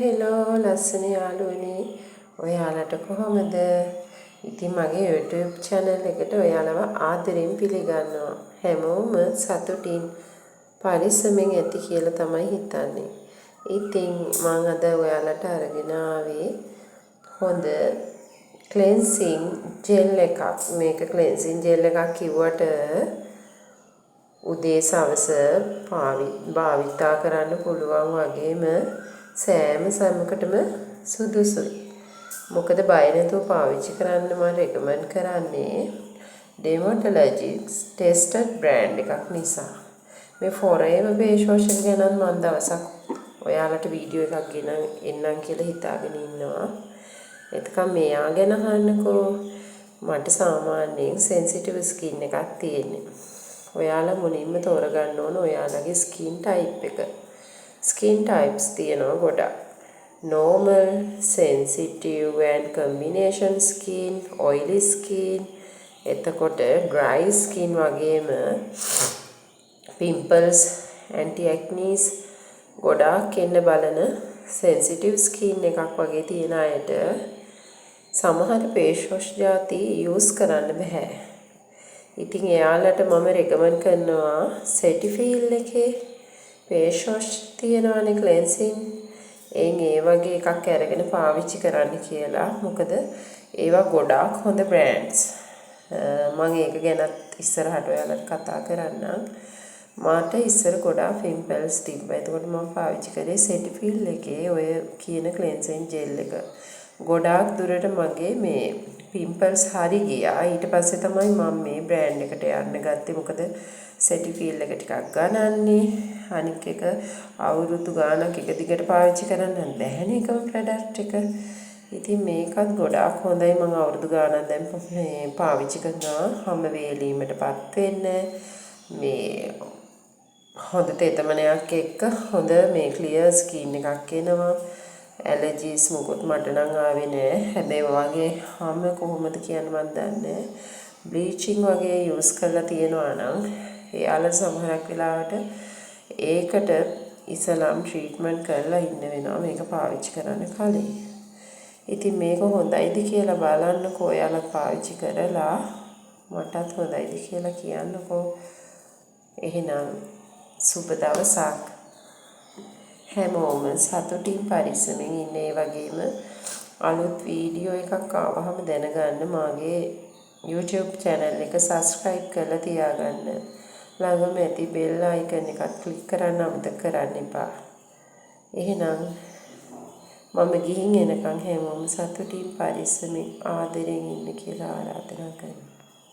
Hello ලස්සන යාළුවනේ ඔයාලට කොහොමද? ඉතින් මගේ YouTube channel එකට ඔයාලව ආදරෙන් පිළිගන්නවා. හැමෝම සතුටින් පරිස්සමෙන් ඇති කියලා තමයි හිතන්නේ. ඉතින් මම අද ඔයාලට අරගෙන ආවේ හොඳ cleansing gel එකක්. මේක cleansing gel එකක් කිව්වට උදේ සවස භාවිතා කරන්න පුළුවන් වගේම සෑම සමකටම සුදුසුයි. මොකද බය නැතුව පාවිච්චි කරන්න මම රෙකමන්ඩ් කරන්නේ Dermatologist tested brand එකක් නිසා. මේ Forever face wash එක ගැන මම දවසක් ඔයාලට වීඩියෝ එකක් ගෙන එන්නම් කියලා හිතාගෙන ඉන්නවා. එතකම් මෙයා ගැන අහන්නකෝ. මට සාමාන්‍යයෙන් sensitive skin එකක් තියෙන්නේ. ඔයාලා මුලින්ම තෝරගන්න ඕන ඔයාලගේ skin type එක. Skin types තියෙනවා ගොඩක්. Normal, sensitive and combination skin, oily skin, එතකොට dry skin වගේම pimples, anti-acne ගොඩාක් එන්න බලන sensitive skin එකක් වගේ තියෙන අයට සමහර face wash ಜಾති use කරන්න බෑ. ඉතින් එයාලට මම රෙකමන්ඩ් කරනවා Cetaphil එකේ face wash තියෙනවානේ cleansing. ඒ වගේ එකක් අරගෙන පාවිච්චි කරන්න කියලා. මොකද ඒවා ගොඩාක් හොඳ brands. මම ඒක ගැනත් ඉස්සරහට ඔයාලට කතා කරන්නම්. මට ඉස්සර ගොඩාක් pimples තිබ්බා. ඒකට මම පාවිච්චි කරේ Cetaphil එකේ ඔය කියන cleansing gel එක. ගොඩාක් දුරට මගේ මේ pimples හරි ගියා. ඊට පස්සේ තමයි මම මේ brand එකට යන්න ගත්තේ. මොකද Cetaphil එක ටිකක් ගණන්නේ. අනික එක අවුරුදු ගාණක් එක දිගට පාවිච්චි කරන්න බැහැනේ එකම ප්‍රොඩක්ට් එක. ඉතින් මේකත් ගොඩාක් හොඳයි. මම අවුරුදු ගාණක් දැන් මේ පාවිච්චි කරනවා. හැම වේලීමටපත් වෙන්න මේ හොඳ තෙතමනයක් එක්ක හොඳ මේ ක්ලියර් ස්කින් එකක් එනවා. ඇලර්ජිස් මොකොත් මට නම් ආවේ නෑ. හැබැයි වගේ හැම කොහොමද කියන්න මන් දන්නේ. බ්ලීචිං වගේ යූස් කරලා තියෙනවා නම් එයාලා සමහරක් වෙලාවට ඒකට ඉස්සලම් ට්‍රීට්මන්ට් කරලා ඉන්න වෙනවා මේක පාවිච්චි කරන්න කලින්. ඉතින් මේක හොඳයිද කියලා බලන්නකෝ. ඔයාලා පාවිච්චි කරලා මටත් හොඳයිද කියලා කියන්නකෝ. එහෙනම් සුබ දවසක්. හැමෝම සතුටින් පරිස්සමෙන් ඉන්න. ඒ වගේම අලුත් වීඩියෝ එකක් ආවහම දැනගන්න මාගේ YouTube channel එක subscribe කරලා තියාගන්න. ළඟම ඇති bell icon එකත් click කරන්න අමතක කරන්න එපා. එහෙනම් මම ගිහින් එනකන් හැමෝම සතුටින් පරිස්සමෙන් ආදරෙන් ඉන්න කියලා ආරාධනා කරනවා.